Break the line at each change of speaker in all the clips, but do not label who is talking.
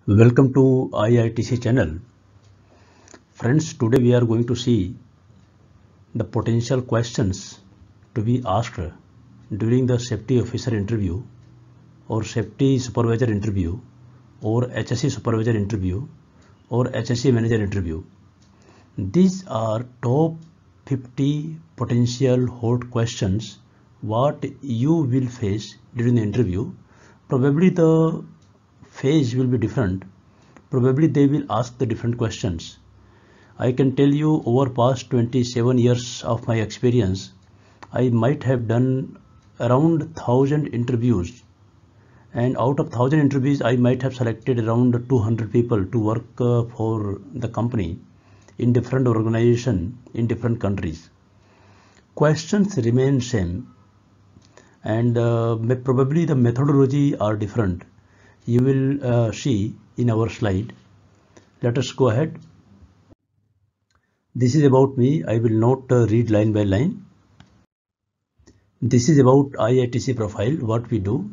Welcome to IITC channel. Friends, today we are going to see the potential questions to be asked during the safety officer interview or safety supervisor interview or HSE supervisor interview or HSE manager interview. These are top 50 potential hot questions what you will face during the interview. Probably the phase will be different. Probably they will ask the different questions. I can tell you over past 27 years of my experience, I might have done around 1000 interviews, and out of 1000 interviews I might have selected around 200 people to work for the company in different organization in different countries. Questions remain same, and probably the methodology are different. You will see in our slide. Let us go ahead. This is about me. I will not read line by line. This is about IITC profile, what we do.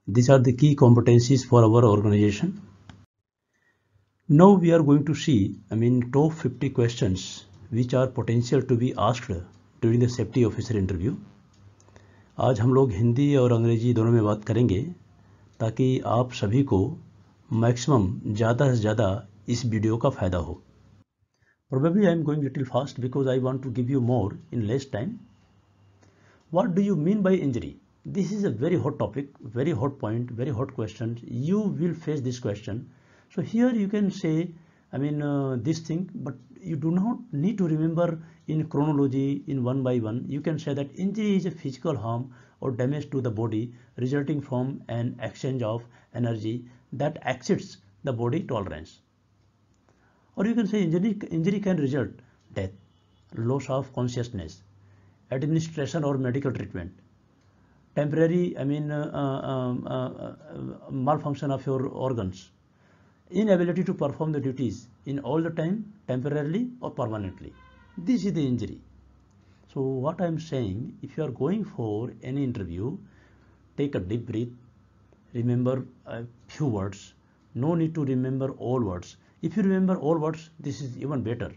These are the key competencies for our organization. Now we are going to see, top 50 questions which are potential to be asked during the safety officer interview. आज हम लोग हिंदी और अंग्रेजी दोनों में बात करेंगे ताकि आप सभी को मैक्सिमम ज़्यादा से ज़्यादा इस वीडियो का फ़ायदा हो. Probably I am going little fast because I want to give you more in less time. What do you mean by injury? This is a very hot topic, very hot point, very hot question. You will face this question. So here you can say, this thing, but you do not need to remember in chronology in one by one. You can say that injury is a physical harm or damage to the body resulting from an exchange of energy that exceeds the body tolerance. Or you can say injury can result death, loss of consciousness, administration or medical treatment, temporary malfunction of your organs, inability to perform the duties in all the time, temporarily or permanently. This is the injury. So what I am saying, if you are going for any interview, take a deep breath, remember a few words. No need to remember all words. If you remember all words, this is even better.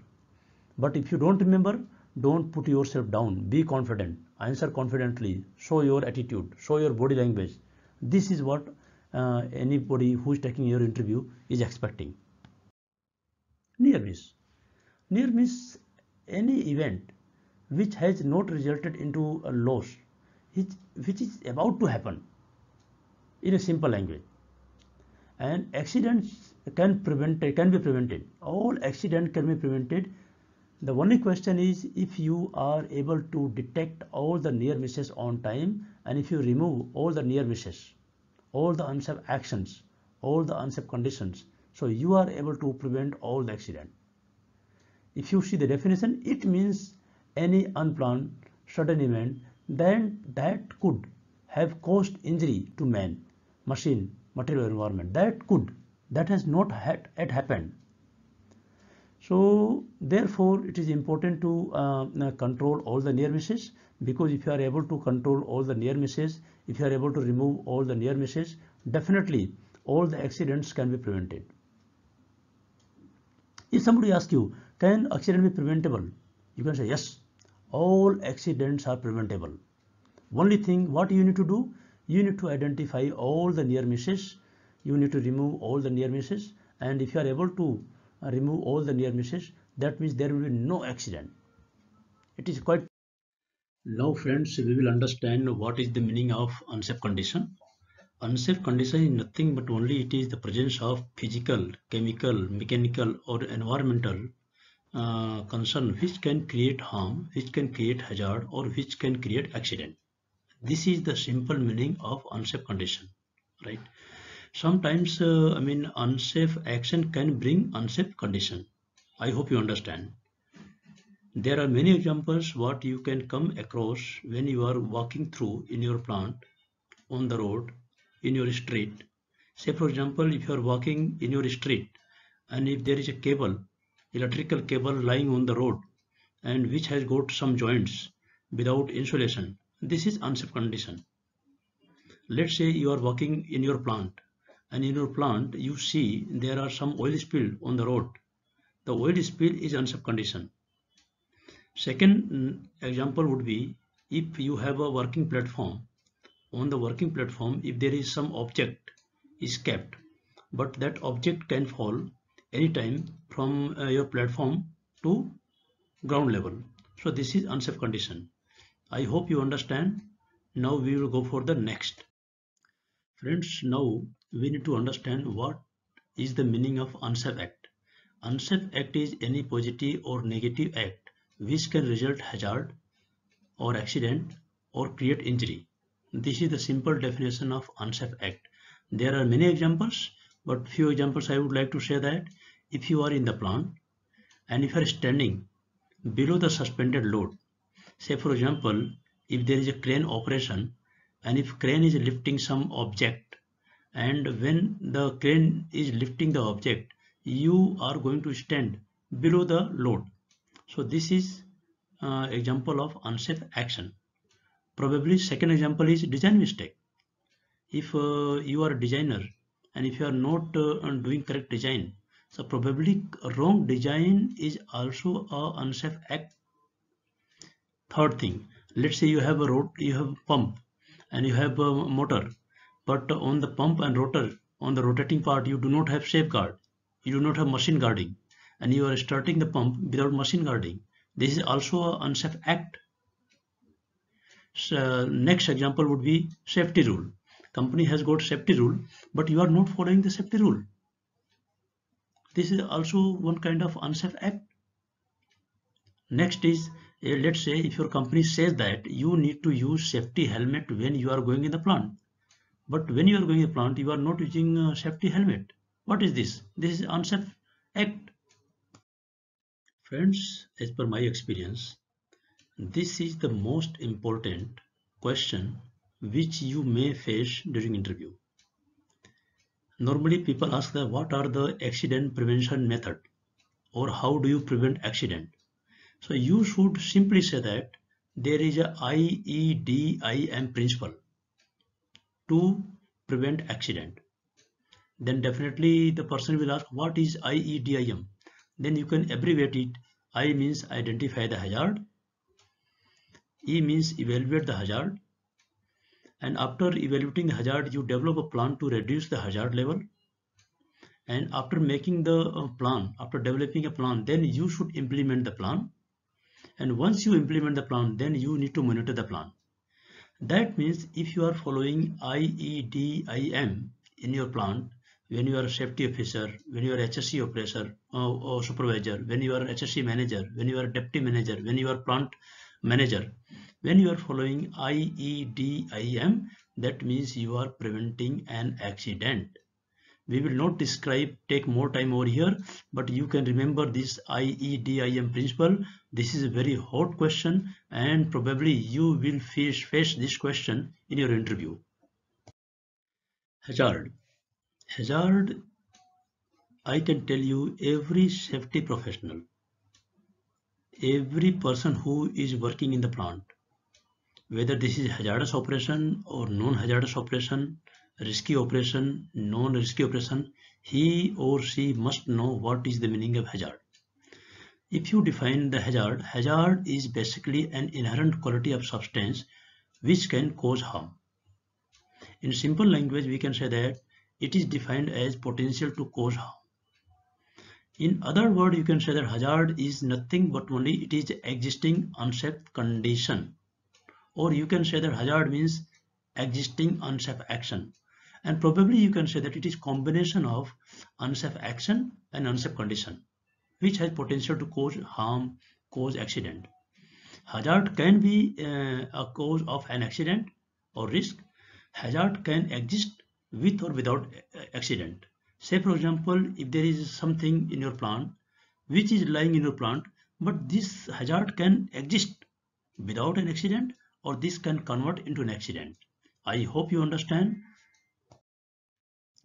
But if you don't remember, don't put yourself down. Be confident. Answer confidently. Show your attitude. Show your body language. This is what anybody who is taking your interview is expecting. Near miss. Near miss, any event which has not resulted into a loss, which is about to happen, in a simple language. And accidents can be prevented. All accidents can be prevented. The only question is if you are able to detect all the near misses on time, and if you remove all the near misses, all the unsafe actions, all the unsafe conditions, so you are able to prevent all the accident. If you see the definition, it means any unplanned sudden event then that could have caused injury to man, machine, material, environment. That has not yet happened. So therefore it is important to control all the near misses, because if you are able to control all the near misses, if you are able to remove all the near misses, definitely all the accidents can be prevented. If somebody asks you, can accident be preventable? You can say yes, all accidents are preventable. Only thing what you need to do, you need to identify all the near misses, you need to remove all the near misses, and if you are able to remove all the near misses, that means there will be no accident. It is quite. Now friends, we will understand what is the meaning of unsafe condition. Unsafe condition is nothing but only it is the presence of physical, chemical, mechanical or environmental concern which can create harm, which can create hazard, or which can create accident. This is the simple meaning of unsafe condition, right? Sometimes unsafe action can bring unsafe condition. I hope you understand. There are many examples what you can come across when you are walking through in your plant, on the road, in your street. Say for example, if you are walking in your street and if there is a cable, electrical cable lying on the road and which has got some joints without insulation, this is unsafe condition. Let's say you are working in your plant and in your plant you see there are some oil spill on the road. The oil spill is unsafe condition. Second example would be if you have a working platform. On the working platform, if there is some object is kept, but that object can fall anytime from your platform to ground level. So this is unsafe condition. I hope you understand. Now we will go for the next. Friends, now we need to understand what is the meaning of unsafe act. Unsafe act is any positive or negative act which can result hazard or accident or create injury. This is the simple definition of unsafe act. There are many examples, but few examples I would like to say that if you are in the plant and if you are standing below the suspended load, say for example, if there is a crane operation and if crane is lifting some object, and when the crane is lifting the object, you are going to stand below the load. So this is example of unsafe action. Probably second example is design mistake. If you are a designer and if you are not doing correct design, so probably wrong design is also a unsafe act. Third thing, let's say you have a pump and you have a motor, but on the pump and rotor, on the rotating part, you do not have safeguard, you do not have machine guarding, and you are starting the pump without machine guarding. This is also an unsafe act. So next example would be safety rule. Company has got safety rule, but you are not following the safety rule. This is also one kind of unsafe act. Next is, let's say if your company says that you need to use safety helmet when you are going in the plant, but when you are going in the plant, you are not using a safety helmet. What is this? This is unsafe act. Friends, as per my experience, this is the most important question which you may face during interview. Normally people ask that what are the accident prevention method or how do you prevent accident? So you should simply say that there is a IEDIM principle to prevent accident. Then definitely the person will ask what is IEDIM? Then you can abbreviate it. I means identify the hazard, E means evaluate the hazard, and after evaluating the hazard you develop a plan to reduce the hazard level, and after making the plan, after developing a plan, then you should implement the plan, and once you implement the plan, then you need to monitor the plan. That means if you are following IEDIM in your plant, when you are a safety officer, when you are HSE operator or supervisor, when you are HSE manager, when you are deputy manager, when you are plant manager, when you are following IEDIM, that means you are preventing an accident. We will not take more time over here, but you can remember this IEDIM principle. This is a very hot question and probably you will face this question in your interview. Hazard. Hazard, I can tell you every safety professional, every person who is working in the plant, whether this is hazardous operation or non-hazardous operation, risky operation, non-risky operation, he or she must know what is the meaning of hazard. If you define the hazard, hazard is basically an inherent quality of substance which can cause harm. In simple language, we can say that it is defined as potential to cause harm. In other words, you can say that hazard is nothing but only it is existing unsafe condition. Or you can say that hazard means existing unsafe action. And probably you can say that it is combination of unsafe action and unsafe condition, which has potential to cause harm, cause accident. Hazard can be a cause of an accident or risk. Hazard can exist with or without accident. Say for example, if there is something in your plant which is lying in your plant, but this hazard can exist without an accident, or this can convert into an accident. I hope you understand.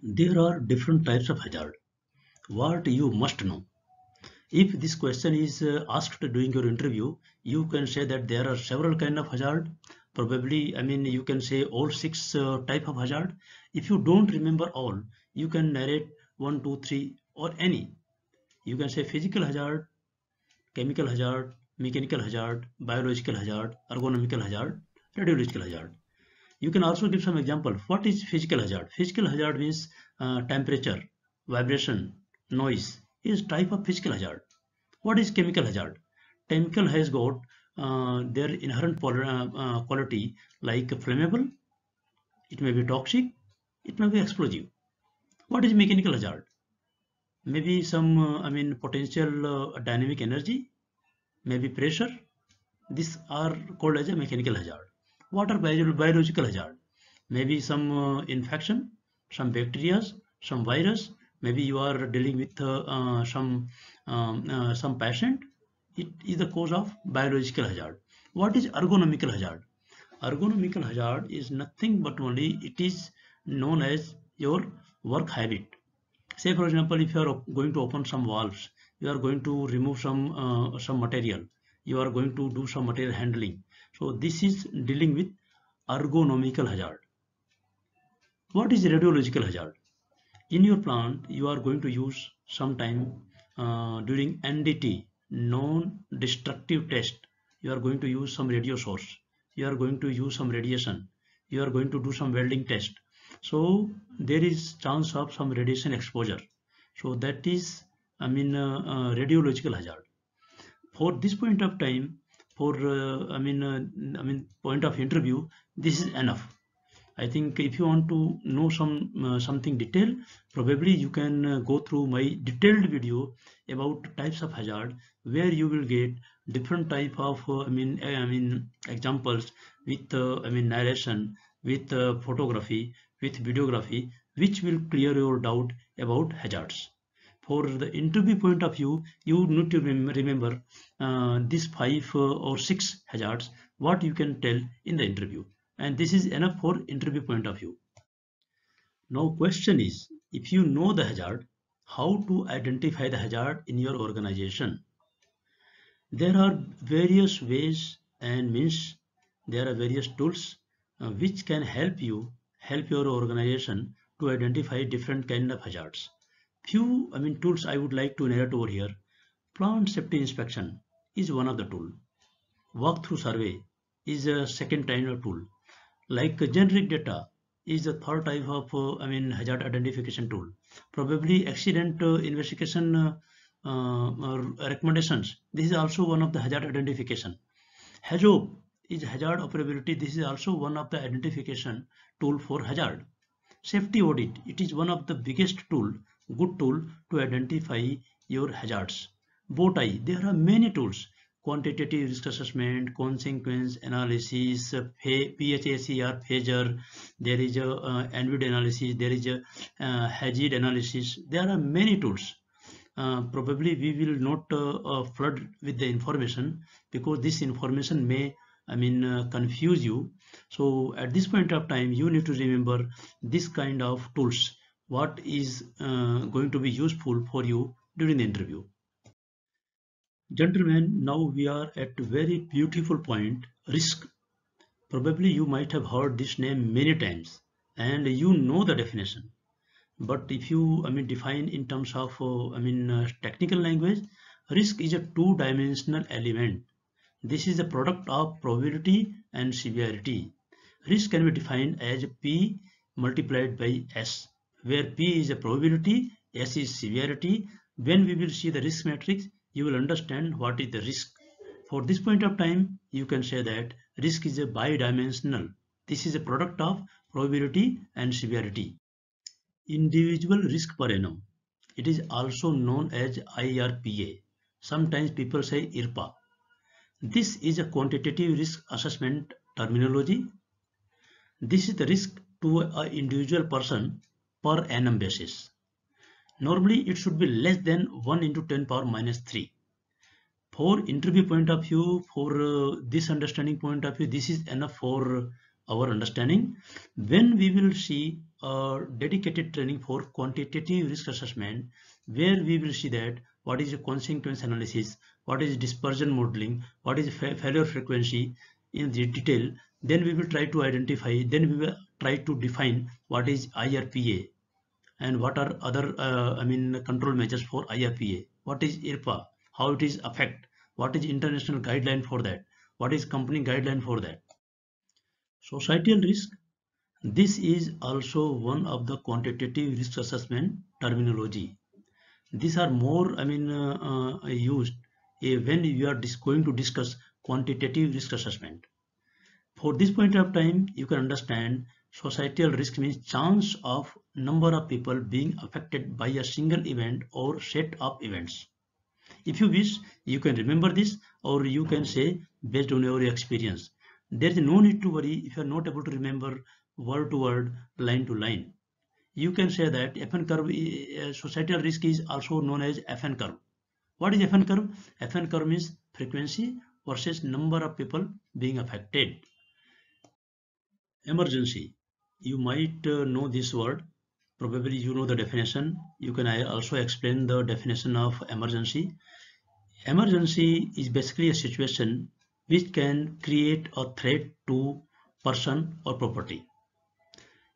There are different types of hazard. What you must know. If this question is asked during your interview, you can say that there are several kinds of hazard. Probably, I mean, you can say all 6 type of hazard. If you don't remember all, you can narrate 1, 2, 3 or any. You can say physical hazard, chemical hazard, mechanical hazard, biological hazard, ergonomical hazard, radiological hazard. You can also give some example. What is physical hazard? Physical hazard means temperature, vibration, noise is type of physical hazard. What is chemical hazard? Chemical has got their inherent quality like flammable, it may be toxic, it may be explosive. What is mechanical hazard? Maybe some, I mean, potential dynamic energy, maybe pressure. These are called as a mechanical hazard. What are biological hazard? Maybe some infection, some bacteria, some virus. Maybe you are dealing with some patient. It is the cause of biological hazard. What is ergonomical hazard? Ergonomical hazard is nothing but only it is known as your work habit. Say for example, if you are going to open some valves, you are going to remove some material, you are going to do some material handling. So this is dealing with ergonomical hazard. What is radiological hazard? In your plant, you are going to use some time during NDT, non-destructive test. You are going to use some radio source. You are going to use some radiation. You are going to do some welding test. So there is chance of some radiation exposure. So that is, I mean, radiological hazard. For this point of time, for point of interview, this is enough. I think if you want to know something detailed, probably you can go through my detailed video about types of hazard, where you will get different type of examples with narration, with photography, with videography, which will clear your doubt about hazards. For the interview point of view, you need to remember these 5 or 6 hazards, what you can tell in the interview. And this is enough for interview point of view. Now question is, if you know the hazard, how to identify the hazard in your organization? There are various ways and means, there are various tools which can help your organization to identify different kind of hazards. Few tools I would like to narrate over here. Plant safety inspection is one of the tool. Walkthrough survey is a second kind of tool. Like generic data is the third type of hazard identification tool. Probably accident investigation recommendations. This is also one of the hazard identification. HAZOP is hazard operability. This is also one of the identification tool for hazard. Safety audit. It is one of the biggest tool, good tool to identify your hazards. BOTI. There are many tools. Quantitative risk assessment, consequence analysis, PHACR, PHASER, there is a NVID analysis, there is a hazard analysis. There are many tools. Probably we will not flood with the information, because this information may confuse you. So at this point of time, you need to remember this kind of tools, what is going to be useful for you during the interview. Gentlemen, now we are at a very beautiful point, risk. Probably you might have heard this name many times and you know the definition. But if you define in terms of technical language, risk is a two-dimensional element. This is a product of probability and severity. Risk can be defined as P multiplied by S, where P is a probability, S is severity. When we will see the risk matrix, you will understand what is the risk. For this point of time, you can say that risk is a bidimensional. This is a product of probability and severity. Individual risk per annum. It is also known as IRPA. Sometimes people say IRPA. This is a quantitative risk assessment terminology. This is the risk to an individual person per annum basis. Normally, it should be less than 1 into 10 power minus 3. For interview point of view, for this understanding point of view, this is enough for our understanding. When we will see a dedicated training for quantitative risk assessment, where we will see that what is a consequence analysis, what is dispersion modeling, what is failure frequency, in the detail, then we will try to identify, then we will try to define what is IRPA and what are other control measures for IRPA, what is IRPA, how it is affect, what is international guideline for that, what is company guideline for that. Societal risk, this is also one of the quantitative risk assessment terminology. These are more used when you are going to discuss quantitative risk assessment. For this point of time, you can understand societal risk means chance of number of people being affected by a single event or set of events. If you wish, you can remember this, or you can say based on your experience. There is no need to worry if you are not able to remember word to word, line to line. You can say that FN curve, societal risk is also known as FN curve. What is FN curve? FN curve means frequency versus number of people being affected. Emergency. You might know this word. Probably you know the definition. You can also explain the definition of emergency. Emergency is basically a situation which can create a threat to person or property.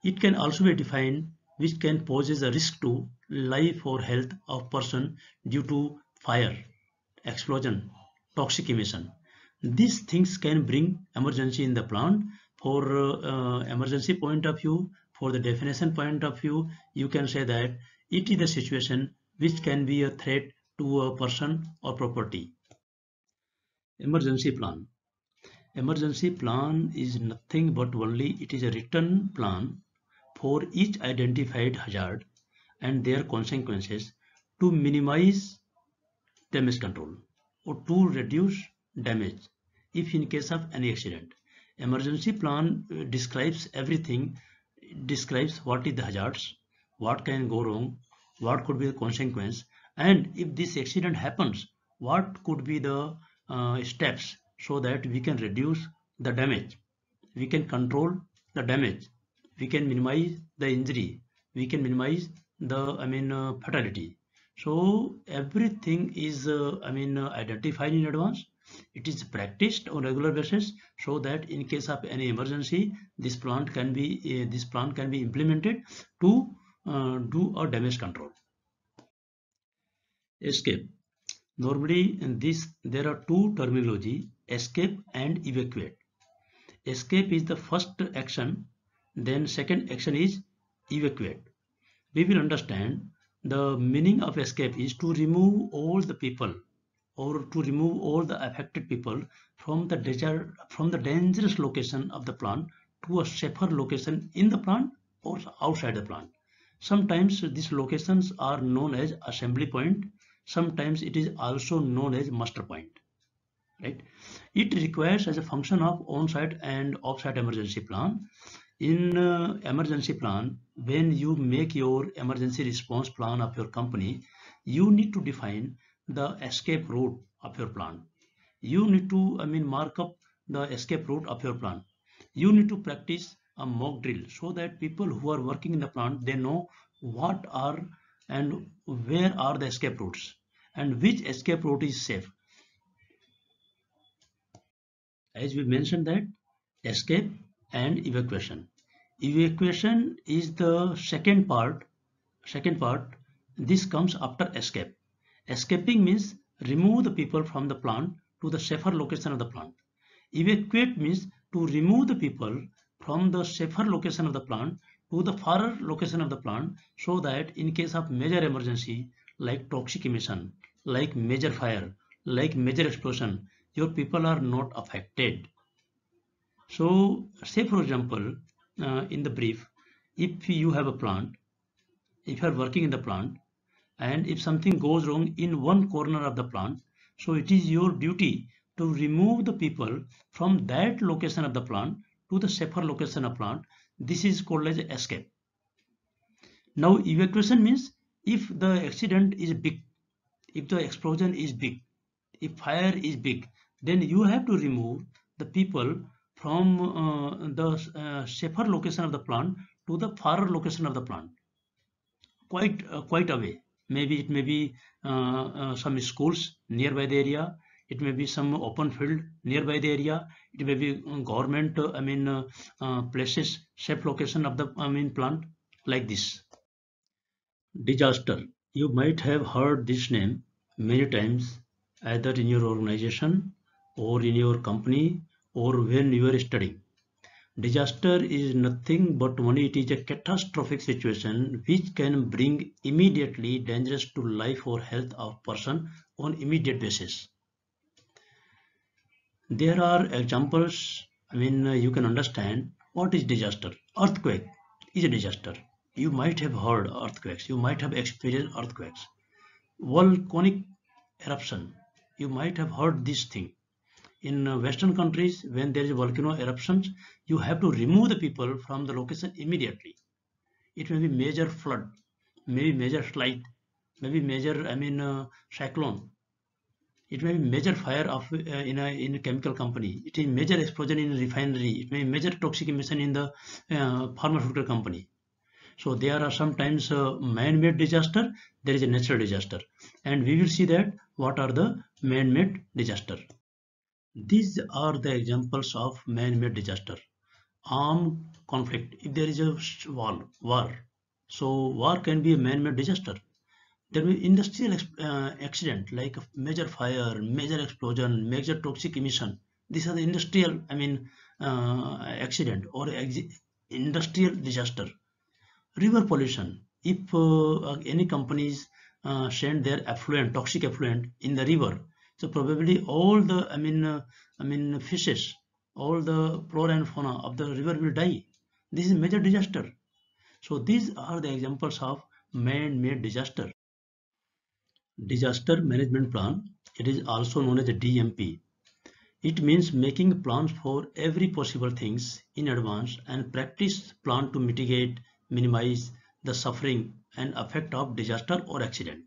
It can also be defined which can poses a risk to life or health of person due to fire, explosion, toxic emission. These things can bring emergency in the plant. For emergency point of view, for the definition point of view, you can say that it is a situation which can be a threat to a person or property. Emergency plan. Emergency plan is nothing but only it is a written plan for each identified hazard and their consequences to minimize damage control or to reduce damage if in case of any accident. Emergency plan describes everything, describes what is the hazards, what can go wrong, what could be the consequence, and if this accident happens, what could be the steps so that we can reduce the damage, we can control the damage, we can minimize the injury, we can minimize the fatality. So everything is identified in advance. It is practiced on regular basis so that in case of any emergency, this plan can be implemented to do a damage control. Escape. Normally in this there are two terminology: escape and evacuate. Escape is the first action, then second action is evacuate. We will understand the meaning of escape is to remove all the people or to remove all the affected people from the dangerous location of the plant to a safer location in the plant or outside the plant. Sometimes these locations are known as assembly point, sometimes it is also known as muster point. Right? It requires as a function of on-site and off-site emergency plan. In emergency plan, when you make your emergency response plan of your company, you need to define the escape route of your plant. You need to mark up the escape route of your plant. You need to practice a mock drill so that people who are working in the plant, they know what are and where are the escape routes and which escape route is safe. As we mentioned that escape and evacuation. Evacuation is the second part. This comes after escape. Escaping means remove the people from the plant to the safer location of the plant. Evacuate means to remove the people from the safer location of the plant to the farther location of the plant so that in case of major emergency like toxic emission, like major fire, like major explosion, your people are not affected. So say for example, in the brief, if you have a plant, if you are working in the plant and if something goes wrong in one corner of the plant, so it is your duty to remove the people from that location of the plant to the safer location of plant. This is called as escape. Now evacuation means if the accident is big, if the explosion is big, if fire is big, then you have to remove the people from the safer location of the plant to the farther location of the plant, quite away. Maybe it may be some schools nearby the area, it may be some open field nearby the area, it may be government places, safe location of the plant, like this. Disaster. You might have heard this name many times, either in your organization or in your company or when you are studying. Disaster is nothing but only it is a catastrophic situation which can bring immediately dangerous to life or health of person on immediate basis. There are examples, you can understand what is disaster. Earthquake is a disaster. You might have heard earthquakes, you might have experienced earthquakes. Volcanic eruption, you might have heard this thing. In Western countries, when there is a volcano eruptions, you have to remove the people from the location immediately. It may be major flood, maybe major slide, maybe major cyclone. It may be major fire of in a chemical company. It is major explosion in a refinery. It may be major toxic emission in the pharmaceutical company. So there are sometimes man-made disaster. There is a natural disaster, and we will see that what are the man-made disaster. These are the examples of man-made disaster. Armed conflict. If there is a war, so war can be a man-made disaster. There will be industrial accident like a major fire, major explosion, major toxic emission. These are the industrial, accident or industrial disaster. River pollution. If any companies send their effluent, toxic effluent in the river, so probably all the fishes, all the flora and fauna of the river will die. This is major disaster. So these are the examples of man-made disaster. Disaster Management Plan, it is also known as a DMP. It means making plans for every possible things in advance and practice plan to mitigate, minimize the suffering and effect of disaster or accident.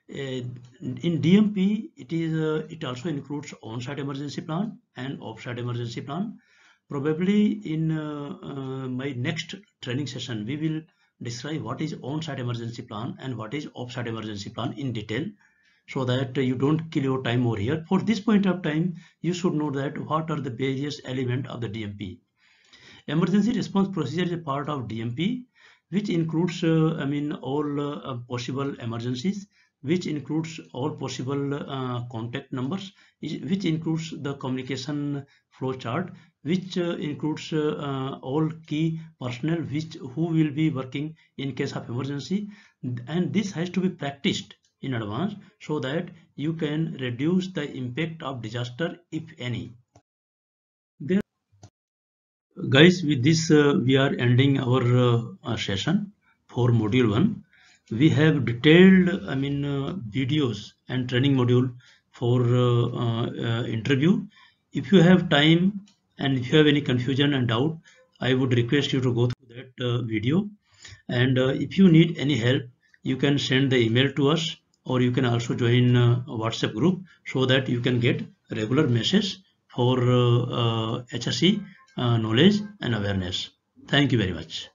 In DMP, it also includes on-site emergency plan and off-site emergency plan. Probably in my next training session, we will describe what is on-site emergency plan and what is off-site emergency plan in detail, so that you don't kill your time over here. For this point of time, you should know that what are the various elements of the DMP. Emergency response procedure is a part of DMP, which includes all possible emergencies, which includes all possible contact numbers, which includes the communication flow chart, which includes all key personnel who will be working in case of emergency, and this has to be practiced in advance so that you can reduce the impact of disaster, if any. Guys, with this we are ending our session for module 1. We have detailed videos and training module for interview. If you have time and if you have any confusion and doubt, I would request you to go through that video, and if you need any help, you can send the email to us, or you can also join a WhatsApp group so that you can get regular message for HSE knowledge and awareness. Thank you very much.